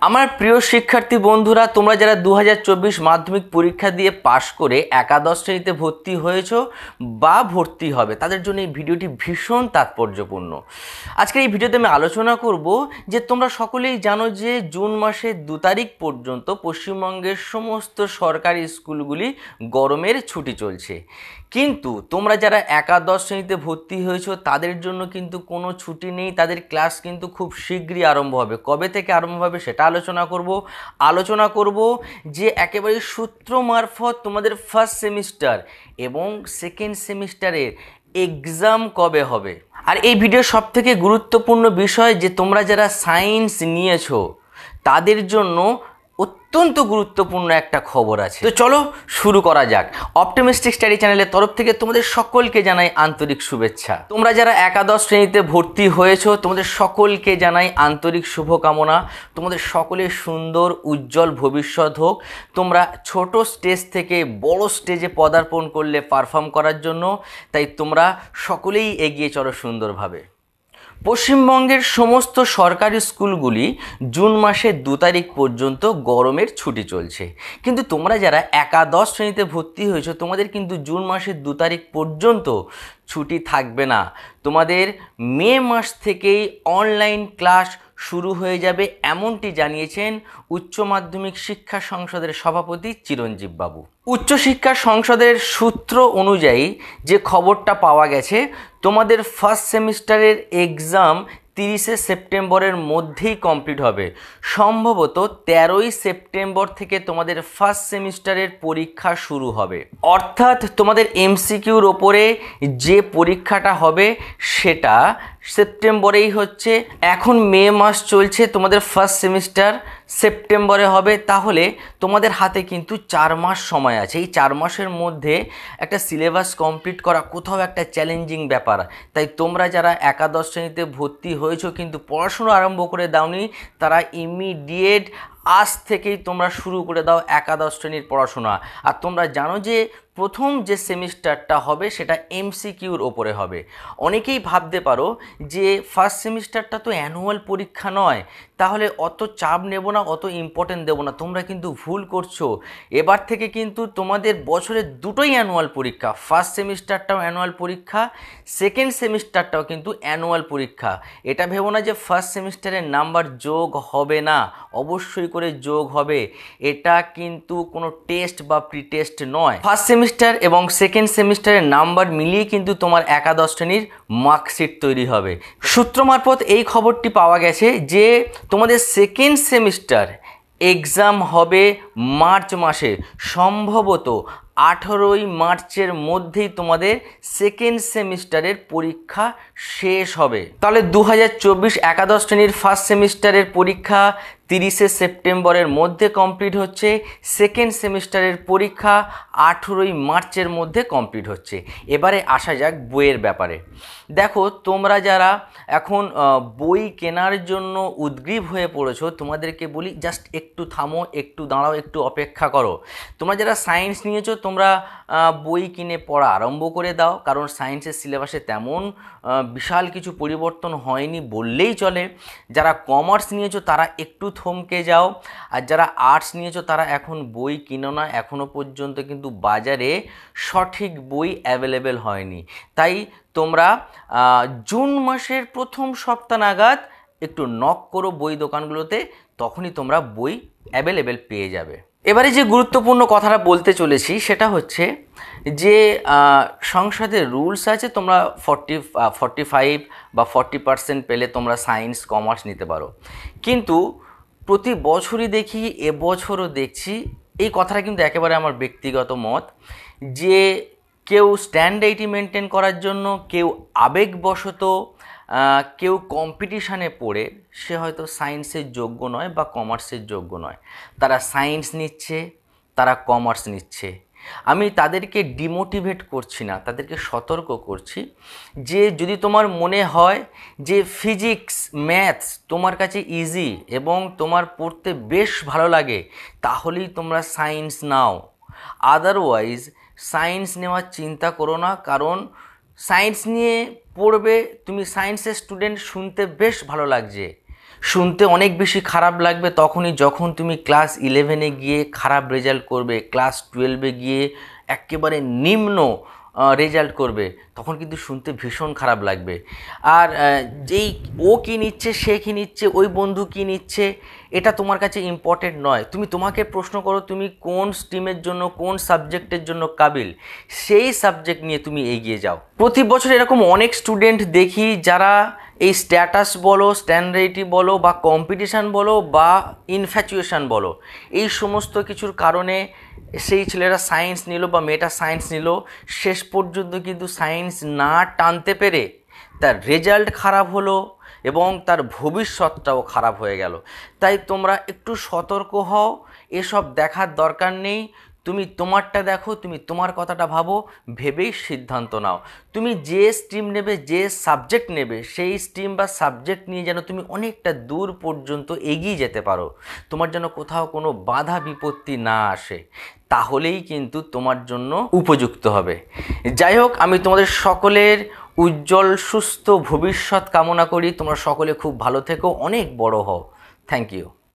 আমার প্রিয় শিক্ষার্থী বন্ধুরা, তোমরা যারা 2024 মাধ্যমিক পরীক্ষা দিয়ে পাশ করে একাদশ শ্রেণীতে ভর্তি হয়েছো বা ভর্তি হবে, তাদের জন্য এই ভিডিওটি ভীষণ তাৎপর্যপূর্ণ। আজকের এই ভিডিওতে আমি আলোচনা করব যে তোমরা সকলেই জানো যে জুন মাসের 2 তারিখ পর্যন্ত পশ্চিমবঙ্গের সমস্ত সরকারি স্কুলগুলি গরমের ছুটি চলছে, কিন্তু তোমরা যারা একাদশ শ্রেণীতে ভর্তি হয়েছো তাদের জন্য কিন্তু কোনো ছুটি নেই। তাদের ক্লাস কিন্তু খুব শীঘ্রই আরম্ভ হবে। কবে থেকে আরম্ভ হবে সেটা আলোচনা করব যে একেবারে সূত্র মারফত তোমাদের ফার্স্ট সেমিস্টার এবং সেকেন্ড সেমিস্টারের এক্সাম কবে হবে। আর এই ভিডিওর সবথেকে গুরুত্বপূর্ণ বিষয় যে তোমরা যারা সায়েন্স নিয়েছো তাদের জন্য অত্যন্ত গুরুত্বপূর্ণ একটা খবর আছে। তো চলো শুরু করা যাক। অপটিমিস্টিক স্টাডি চ্যানেলের তরফ থেকে তোমাদের সকলকে জানাই আন্তরিক শুভেচ্ছা। তোমরা যারা একাদশ শ্রেণীতে ভর্তি হয়েছো তোমাদের সকলকে জানাই আন্তরিক শুভকামনা। তোমাদের সকলের সুন্দর উজ্জ্বল ভবিষ্যৎ হোক। তোমরা ছোট স্টেজ থেকে বড় স্টেজে পদার্পণ করলে পারফর্ম করার জন্য, তাই তোমরা সকলেই এগিয়ে চলো সুন্দরভাবে। পশ্চিমবঙ্গের সমস্ত সরকারি স্কুলগুলি জুন মাসের 2 তারিখ পর্যন্ত গরমের ছুটি চলছে, কিন্তু তোমরা যারা একাদশ শ্রেণীতে ভর্তি হয়েছো তোমাদের কিন্তু জুন মাসের 2 তারিখ পর্যন্ত ছুটি থাকবে না। তোমাদের মে মাস থেকেই অনলাইন ক্লাস শুরু হয়ে যাবে, এমনটি জানিয়েছেন উচ্চ মাধ্যমিক শিক্ষা সংসদের সভাপতি চিরঞ্জীব বাবু। উচ্চশিক্ষা সংসদের সূত্র অনুযায়ী যে খবরটা পাওয়া গেছে, তোমাদের ফার্স্ট সেমিস্টারের এক্সাম 30শে সেপ্টেম্বরের মধ্যেই কমপ্লিট হবে। সম্ভবত 13ই সেপ্টেম্বর থেকে তোমাদের ফার্স্ট সেমিস্টারের পরীক্ষা শুরু হবে, অর্থাৎ তোমাদের এমসিকিউর ওপরে যে পরীক্ষাটা হবে সেটা সেপ্টেম্বরেই হচ্ছে। এখন মে মাস চলছে, তোমাদের ফার্স্ট সেমিস্টার সেপ্টেম্বরে হবে, তাহলে তোমাদের হাতে কিন্তু 4 মাস সময় আছে। এই 4 মাসের মধ্যে একটা সিলেবাস কমপ্লিট করা কোথাও একটা চ্যালেঞ্জিং ব্যাপার। তাই তোমরা যারা একাদশ শ্রেণীতে ভর্তি হয়েছো কিন্তু পড়াশুনো আরম্ভ করে দাওনি, তারা ইমিডিয়েট আজ থেকেই তোমরা শুরু করে দাও একাদশ শ্রেণীর পড়াশোনা। আর তোমরা জানো যে প্রথম যে সেমিস্টারটা হবে সেটা এমসিকিউর ওপরে হবে। অনেকেই ভাবতে পারো যে ফার্স্ট সেমিস্টারটা তো অ্যানুয়াল পরীক্ষা নয়, তাহলে অত চাপ নেব না, অত ইম্পর্টেন্ট দেবো না। তোমরা কিন্তু ভুল করছো। এবার থেকে কিন্তু তোমাদের বছরে দুটোই অ্যানুয়াল পরীক্ষা। ফার্স্ট সেমিস্টারটাও অ্যানুয়াল পরীক্ষা, সেকেন্ড সেমিস্টারটাও কিন্তু অ্যানুয়াল পরীক্ষা। এটা ভেবো না যে ফার্স্ট সেমিস্টারের নাম্বার যোগ হবে না, অবশ্যই করে যোগ হবে। এটা কিন্তু কোনো টেস্ট বা প্রি টেস্ট নয়। ফার্স্ট সেমিস্টার এবং সেকেন্ড সেমিস্টারের নাম্বার মিলিয়ে কিন্তু তোমার একাদশ শ্রেণীর মার্কশিট তৈরি হবে। সূত্র মারফত এই খবরটি পাওয়া গেছে যে তোমাদের সেকেন্ড সেমিস্টার এক্সাম হবে মার্চ মাসে, সম্ভবত 18ই মার্চের মধ্যেই তোমাদের সেকেন্ড সেমিস্টারের পরীক্ষা শেষ হবে। তাহলে 2024 একাদশ শ্রেণীর ফার্স্ট সেমিস্টারের পরীক্ষা 30শে সেপ্টেম্বরের মধ্যে কমপ্লিট হচ্ছে, সেকেন্ড সেমিস্টারের পরীক্ষা 18ই মার্চের মধ্যে কমপ্লিট হচ্ছে। এবারে আসা যাক বইয়ের ব্যাপারে। দেখো, তোমরা যারা এখন বই কেনার জন্য উদগ্রীব হয়ে পড়েছো, তোমাদেরকে বলি জাস্ট একটু থামো, একটু দাঁড়াও, একটু অপেক্ষা করো। তোমরা যারা সায়েন্স নিয়েছো তোমরা বই কিনে পড়া আরম্ভ করে দাও, কারণ সায়েন্সের সিলেবাসে তেমন বিশাল কিছু পরিবর্তন হয়নি বললেই চলে। যারা কমার্স নিয়েছো তারা একটু থমকে যাও, আর যারা আর্টস নিয়েছো তারা এখন বই কিনো না। এখনও পর্যন্ত কিন্তু বাজারে সঠিক বই অ্যাভেলেবেল হয়নি। তাই তোমরা জুন মাসের প্রথম সপ্তাহ নাগাদ একটু নক করো বই দোকানগুলোতে, তখনই তোমরা বই অ্যাভেলেবেল পেয়ে যাবে। এবারে যে গুরুত্বপূর্ণ কথাটা বলতে চলেছি সেটা হচ্ছে যে সংসদের রুলস আছে, তোমরা 45 বা 40% পেলে তোমরা সায়েন্স কমার্স নিতে পারো। কিন্তু প্রতি বছরই দেখি, এবছরও দেখছি, এই কথাটা কিন্তু একেবারে আমার ব্যক্তিগত মত, যে কেউ স্ট্যান্ডার্ডটি মেনটেন করার জন্য, কেউ আবেগবশত, কেউ কম্পিটিশানে পড়ে সে হয়তো সায়েন্সের যোগ্য নয় বা কমার্সের যোগ্য নয়, তারা সায়েন্স নিচ্ছে, তারা কমার্স নিচ্ছে। আমি তাদেরকে ডিমোটিভেট করছি না, তাদেরকে সতর্ক করছি যে যদি তোমার মনে হয় যে ফিজিক্স ম্যাথস তোমার কাছে ইজি এবং তোমার পড়তে বেশ ভালো লাগে, তাহলেই তোমরা সায়েন্স নাও। আদারওয়াইজ সায়েন্স নেওয়ার চিন্তা করো না, কারণ সায়েন্স নিয়ে পড়বে তুমি, সায়েন্সের স্টুডেন্ট শুনতে বেশ ভালো লাগছে, শুনতে অনেক বেশি খারাপ লাগবে তখনই যখন তুমি ক্লাস 11-এ গিয়ে খারাপ রেজাল্ট করবে, ক্লাস 12-এ গিয়ে একেবারে নিম্ন রেজাল্ট করবে, তখন কিন্তু শুনতে ভীষণ খারাপ লাগবে। আর যেই ও কী নিচ্ছে, সে কী নিচ্ছে, ওই বন্ধু কী নিচ্ছে, এটা তোমার কাছে ইম্পর্টেন্ট নয়। তুমি তোমাকে প্রশ্ন করো তুমি কোন স্ট্রিমের জন্য, কোন সাবজেক্টের জন্য কাবিল, সেই সাবজেক্ট নিয়ে তুমি এগিয়ে যাও। প্রতি বছর এরকম অনেক স্টুডেন্ট দেখি যারা এই স্ট্যাটাস বলো, স্ট্যান্ডার্ডিটি বলো, বা কম্পিটিশান বলো, বা ইনফ্যাচুয়েশান বলো, এই সমস্ত কিছুর কারণে সেই ছেলেরা সায়েন্স নিল বা মেয়েটা সায়েন্স নিল, শেষ পর্যন্ত কিন্তু সায়েন্স না টানতে পেরে তার রেজাল্ট খারাপ হলো এবং তার ভবিষ্যৎটাও খারাপ হয়ে গেল। তাই তোমরা একটু সতর্ক হও, এসব দেখার দরকার নেই। তুমি তোমারটা দেখো, তুমি তোমার কথাটা ভাবো, ভেবেই সিদ্ধান্ত নাও। তুমি যে স্ট্রিম নেবে, যে সাবজেক্ট নেবে, সেই স্ট্রিম বা সাবজেক্ট নিয়ে যেন তুমি অনেকটা দূর পর্যন্ত এগিয়ে যেতে পারো, তোমার যেন কোথাও কোনো বাধা বিপত্তি না আসে, তাহলেই কিন্তু তোমার জন্য উপযুক্ত হবে। যাই হোক, আমি তোমাদের সকলের উজ্জ্বল সুস্থ ভবিষ্যৎ কামনা করি। তোমরা সকলে খুব ভালো থেকো, অনেক বড় হও। Thank you.